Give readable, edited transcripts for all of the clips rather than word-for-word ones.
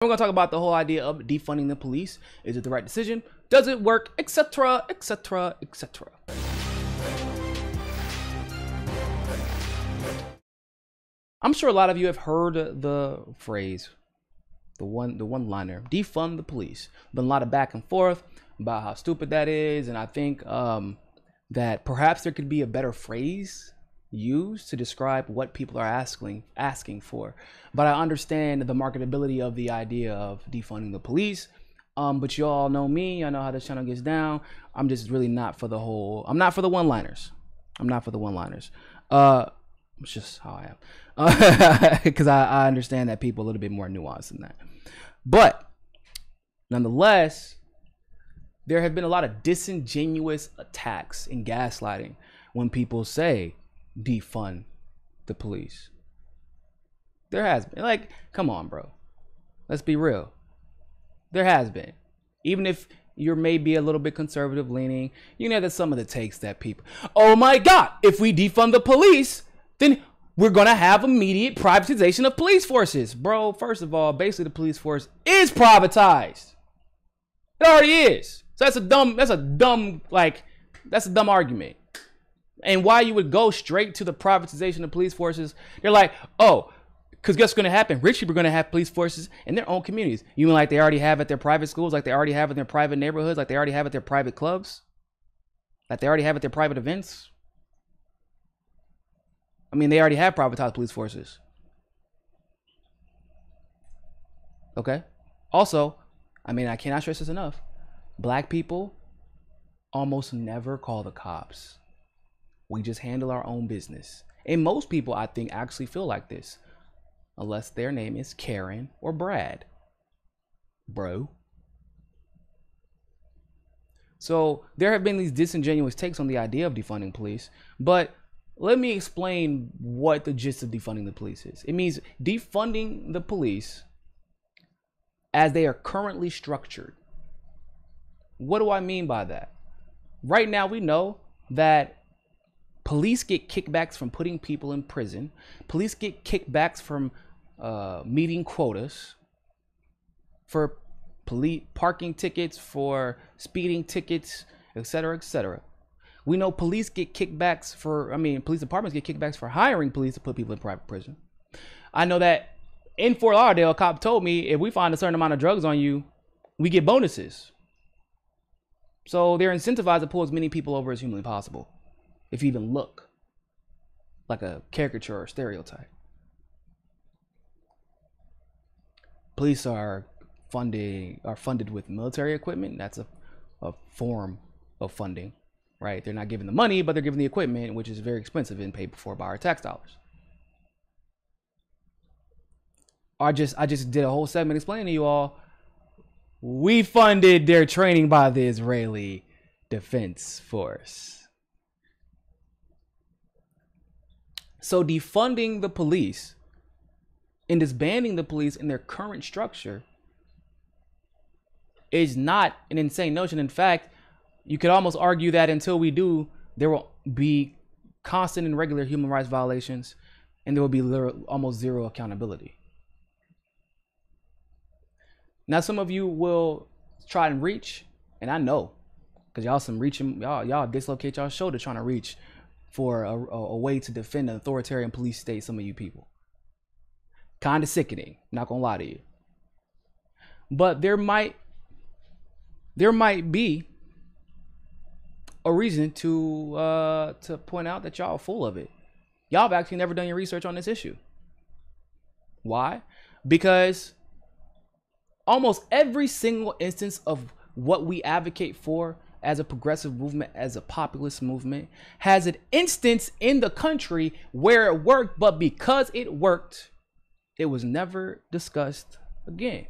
We're going to talk about the whole idea of defunding the police. Is it the right decision? Does it work? Etc., etc., etc. I'm sure a lot of you have heard the phrase, the one-liner, defund the police. Been a lot of back and forth about how stupid that is, and I think that perhaps there could be a better phrase used to describe what people are asking for. But I understand the marketability of the idea of defunding the police. But you all know me. I know how this channel gets down. I'm just really not for the whole. I'm not for the one-liners. I'm not for the one-liners. It's just how I am. Because I understand that people are a little bit more nuanced than that. But nonetheless, there have been a lot of disingenuous attacks and gaslighting when people say defund the police. There has been, like, come on, bro. Let's be real. There has been. Even if you're maybe a little bit conservative leaning, you know that some of the takes that people, oh my God, if we defund the police, then we're going to have immediate privatization of police forces. Bro, first of all, basically the police force is privatized. It already is. So that's a dumb argument. And why you would go straight to the privatization of police forces? They're like, oh, because guess what's going to happen? Rich people are going to have police forces in their own communities. You mean like they already have at their private schools, like they already have in their private neighborhoods, like they already have at their private clubs, like they already have at their private events? I mean, they already have privatized police forces. Okay. Also, I mean, I cannot stress this enough. Black people almost never call the cops. We just handle our own business. And most people, I think, actually feel like this. Unless their name is Karen or Brad. Bro. So there have been these disingenuous takes on the idea of defunding police. But let me explain what the gist of defunding the police is. It means defunding the police as they are currently structured. What do I mean by that? Right now, we know that police get kickbacks from putting people in prison. Police get kickbacks from meeting quotas for police parking tickets, for speeding tickets, etc., etc. We know police get kickbacks for, police departments get kickbacks for hiring police to put people in private prison. I know that in Fort Lauderdale, a cop told me if we find a certain amount of drugs on you, we get bonuses. So they're incentivized to pull as many people over as humanly possible. If you even look like a caricature or stereotype. Police are funded with military equipment. That's a form of funding, right? They're not given the money, but they're given the equipment, which is very expensive and paid for by our tax dollars. I just did a whole segment explaining to you all, we funded their training by the Israeli Defense Force. So defunding the police and disbanding the police in their current structure is not an insane notion. In fact, you could almost argue that until we do, there will be constant and regular human rights violations, and there will be almost zero accountability. Now, some of you will try and reach, and I know, because y'all dislocate y'all shoulder trying to reach for a way to defend an authoritarian police state. Some of you people, kind of sickening, not gonna lie to you. But there might be a reason to point out that y'all are full of it. Y'all have actually never done your research on this issue. Why? Because almost every single instance of what we advocate for as a progressive movement, as a populist movement, has an instance in the country where it worked, but because it worked, it was never discussed again.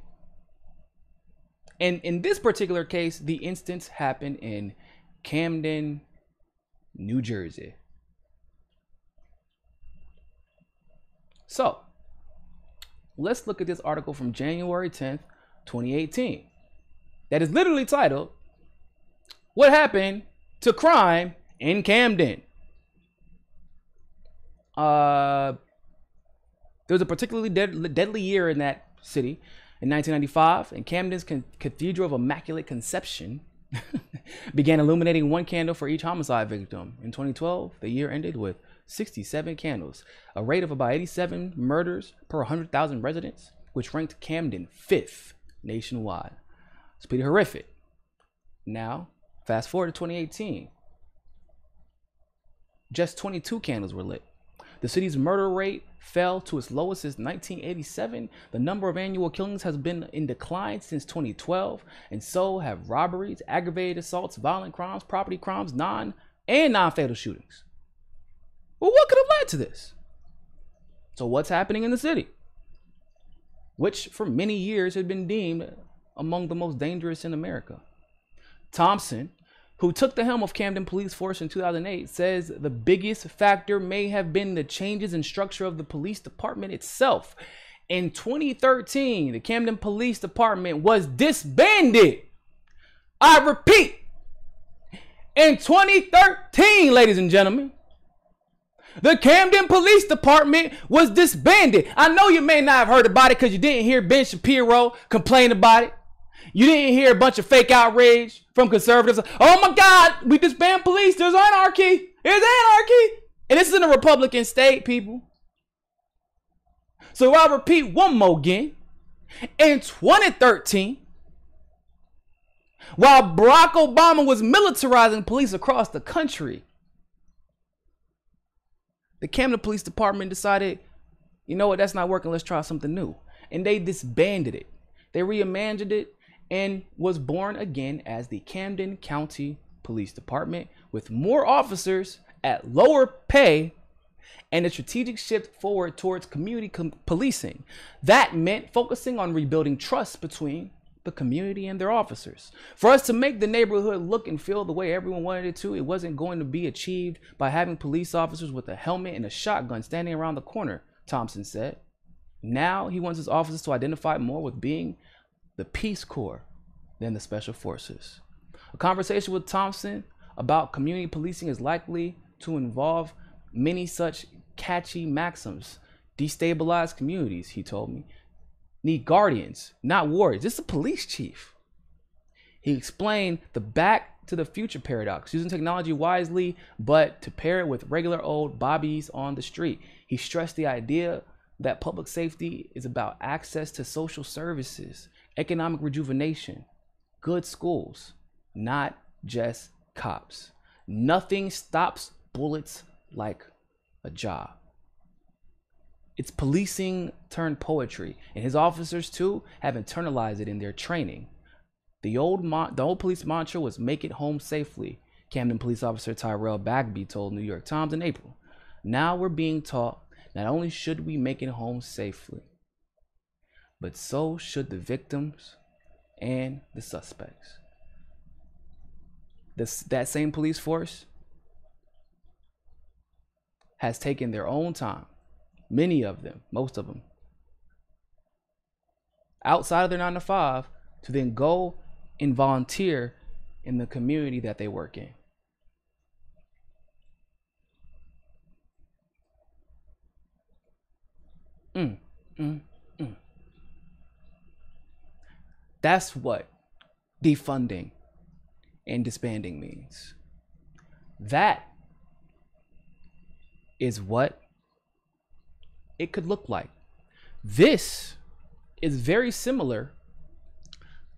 And in this particular case, the instance happened in Camden, New Jersey. So let's look at this article from January 10th, 2018. That is literally titled, "What Happened to Crime in Camden?" There was a particularly deadly year in that city, In 1995, in Camden's Cathedral of Immaculate Conception, began illuminating one candle for each homicide victim. In 2012, the year ended with 67 candles, a rate of about 87 murders per 100,000 residents, which ranked Camden 5th nationwide. It's pretty horrific. Now, fast forward to 2018. Just 22 candles were lit. The city's murder rate fell to its lowest since 1987. The number of annual killings has been in decline since 2012, and so have robberies, aggravated assaults, violent crimes, property crimes, non-fatal shootings. Well, what could have led to this? So what's happening in the city, which for many years had been deemed among the most dangerous in America? Thompson, who took the helm of Camden Police Force in 2008, says the biggest factor may have been the changes in structure of the police department itself. In 2013, the Camden Police Department was disbanded. I repeat, in 2013, ladies and gentlemen, the Camden Police Department was disbanded. I know you may not have heard about it because you didn't hear Ben Shapiro complain about it. You didn't hear a bunch of fake outrage from conservatives. Oh my God, we disband police. There's anarchy. There's anarchy. And this is in a Republican state, people. So I'll repeat one more again. In 2013, while Barack Obama was militarizing police across the country, the Camden Police Department decided, you know what, that's not working. Let's try something new. And they disbanded it. They reimagined it and was born again as the Camden County Police Department, with more officers at lower pay and a strategic shift forward towards community policing. That meant focusing on rebuilding trust between the community and their officers. For us to make the neighborhood look and feel the way everyone wanted it to, it wasn't going to be achieved by having police officers with a helmet and a shotgun standing around the corner, Thompson said. Now he wants his officers to identify more with being the Peace Corps than the Special Forces. A conversation with Thompson about community policing is likely to involve many such catchy maxims. Destabilized communities, he told me, need guardians, not warriors. This is a police chief. He explained the back to the future paradox, using technology wisely, but to pair it with regular old bobbies on the street. He stressed the idea that public safety is about access to social services, economic rejuvenation, good schools, not just cops. Nothing stops bullets like a job. It's policing turned poetry, and his officers too have internalized it in their training. The old police mantra was "make it home safely," Camden police officer Tyrell Bagby told New York Times in April. Now we're being taught not only should we make it home safely, but so should the victims and the suspects. That same police force has taken their own time, many of them, most of them, outside of their 9 to 5 to then go and volunteer in the community that they work in. That's what defunding and disbanding means. That is what it could look like. This is very similar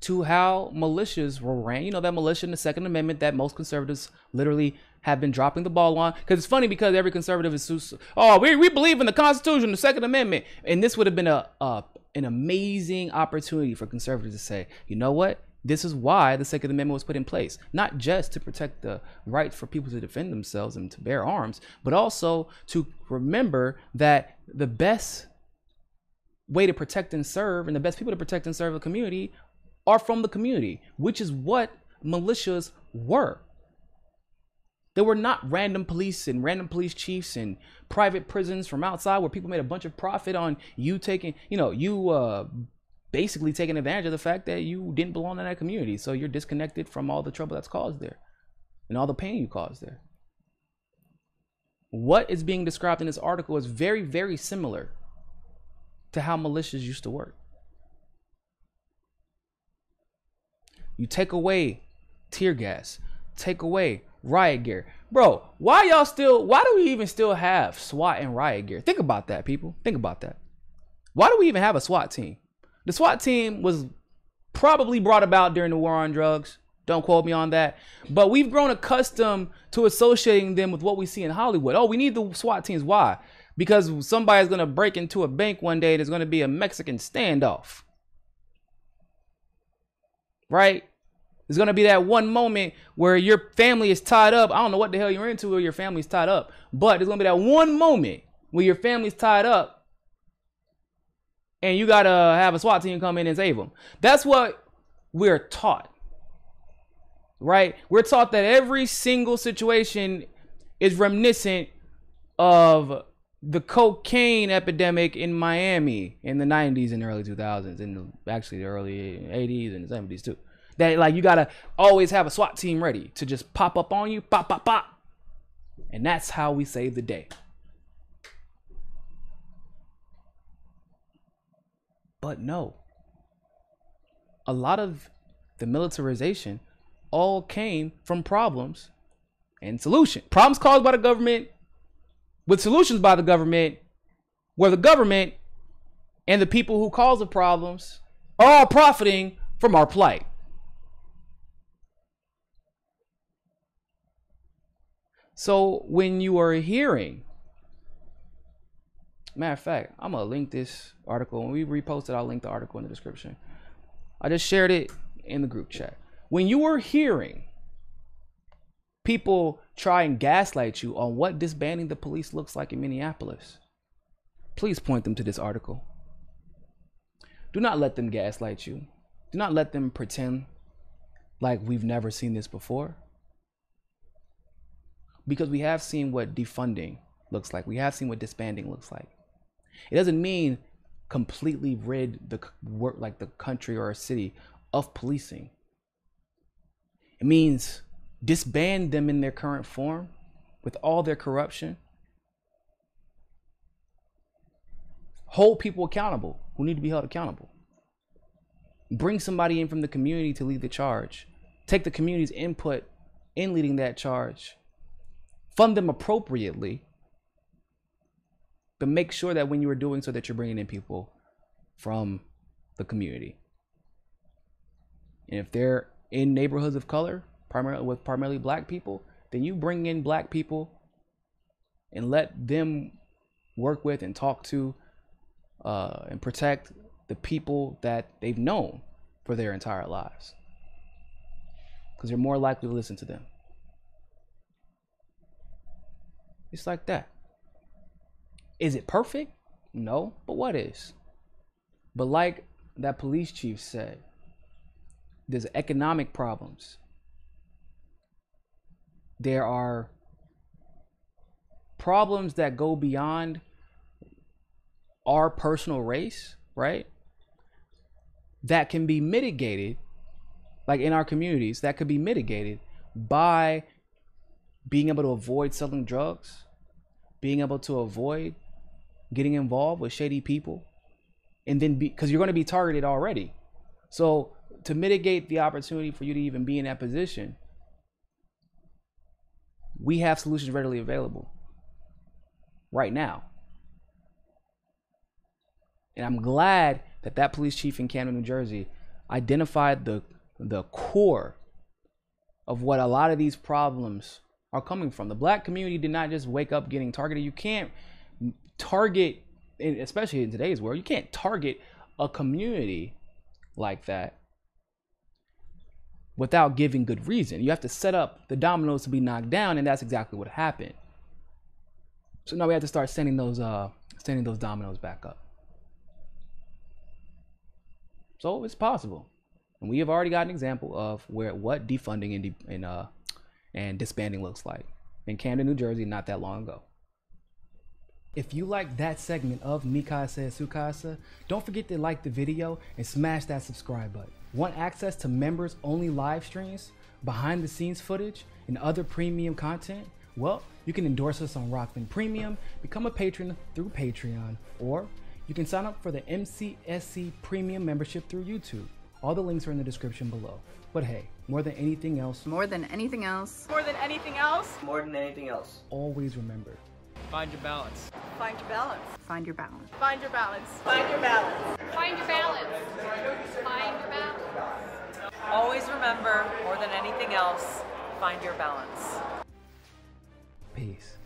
to how militias were ran. You know, that militia in the Second Amendment that most conservatives literally have been dropping the ball on. Because it's funny, because every conservative is, oh, we believe in the Constitution, the Second Amendment. And this would have been an amazing opportunity for conservatives to say, you know what? This is why the Second Amendment was put in place. Not just to protect the right for people to defend themselves and to bear arms, but also to remember that the best way to protect and serve, and the best people to protect and serve the community, are from the community, which is what militias were. They were not random police and random police chiefs and private prisons from outside where people made a bunch of profit on you taking, basically taking advantage of the fact that you didn't belong in that community. So you're disconnected from all the trouble that's caused there and all the pain you caused there. What is being described in this article is very, very similar to how militias used to work. You take away tear gas, take away riot gear. Bro, why do we even still have SWAT and riot gear? Think about that, people. Think about that. Why do we even have a SWAT team? The SWAT team was probably brought about during the war on drugs. Don't quote me on that. But we've grown accustomed to associating them with what we see in Hollywood. Oh, we need the SWAT teams. Why? Because somebody's going to break into a bank one day. There's going to be a Mexican standoff. Right? There's going to be that one moment where your family is tied up. I don't know what the hell you're into or your family's tied up. But there's going to be that one moment where your family's tied up and you got to have a SWAT team come in and save them. That's what we're taught. Right? We're taught that every single situation is reminiscent of the cocaine epidemic in Miami in the 90s and early 2000s, and actually the early 80s and the 70s too. That like you gotta always have a SWAT team ready to just pop up on you, pop, pop, pop. And that's how we save the day. But no, a lot of the militarization all came from problems and solutions. Problems caused by the government with solutions by the government, where the government and the people who cause the problems are all profiting from our plight. So when you are hearing, matter of fact, I'm gonna link this article. When we repost it, I'll link the article in the description. I just shared it in the group chat. When you are hearing people try and gaslight you on what disbanding the police looks like in Minneapolis, please point them to this article. Do not let them gaslight you. Do not let them pretend like we've never seen this before. Because we have seen what defunding looks like. We have seen what disbanding looks like. It doesn't mean completely rid the country or a city of policing. It means disband them in their current form with all their corruption. Hold people accountable who need to be held accountable. Bring somebody in from the community to lead the charge. Take the community's input in leading that charge. Fund them appropriately. But make sure that when you are doing so that you're bringing in people from the community. And if they're in neighborhoods of color, primarily black people, then you bring in black people and let them work with and talk to and protect the people that they've known for their entire lives, because you're more likely to listen to them. It's like that. Is it perfect? No, but what is? But like that police chief said, there's economic problems. There are problems that go beyond our personal race, right? That can be mitigated, like in our communities, that could be mitigated by being able to avoid selling drugs, being able to avoid getting involved with shady people, and then because you're going to be targeted already. So to mitigate the opportunity for you to even be in that position, we have solutions readily available right now. And I'm glad that that police chief in Camden, New Jersey identified the core of what a lot of these problems are coming from. The black community did not just wake up getting targeted. You can't target, especially in today's world, you can't target a community like that without giving good reason. You have to set up the dominoes to be knocked down, and that's exactly what happened. So now we have to start sending those dominoes back up. So it's possible, and we have already got an example of what defunding and disbanding looks like in Camden, New Jersey, not that long ago. If you like that segment of Mikasa Sukasa, don't forget to like the video and smash that subscribe button. Want access to members only live streams, behind the scenes footage, and other premium content? Well, you can endorse us on Rockman Premium, become a patron through Patreon, or you can sign up for the MCSC Premium membership through YouTube. All the links are in the description below. But hey, more than anything else, More than anything else. More than anything else, More than anything else. always remember, Find your balance. find your balance. Find your balance. Find your balance. Find your balance. Find your balance. Find your balance. Always remember, more than anything else, find your balance. peace.